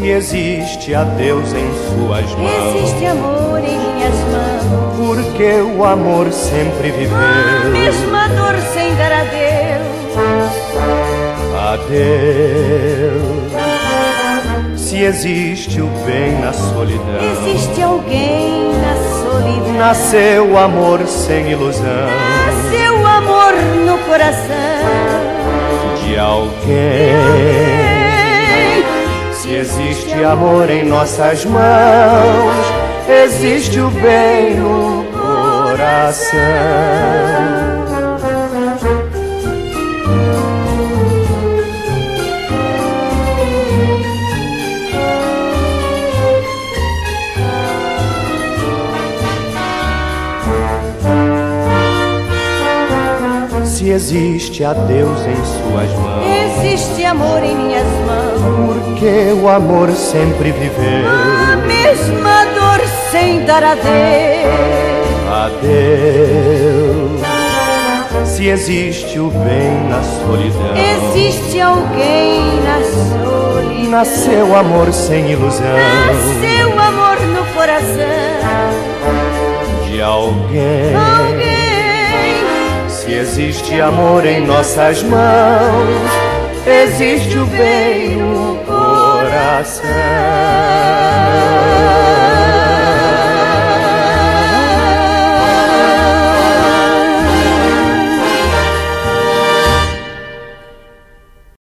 Se existe a Deus em suas mãos, existe amor em minhas mãos. Porque o amor sempre viveu. A mesma dor sem dar adeus. Adeus. Se existe o bem na solidão, existe alguém na solidão. Nasceu o amor sem ilusão. Nasceu o amor no coração de alguém. Se existe amor em nossas mãos, existe o bem no coração. Se existe a Deus em suas mãos, existe amor em minhas mãos. Porque o amor sempre viveu. A mesma dor sem dar adeus. Adeus. Se existe o bem na solidão, existe alguém na solidão. Nasceu amor sem ilusão. Nasceu amor no coração de alguém. Se existe amor em nossas mãos, existe o bem no coração.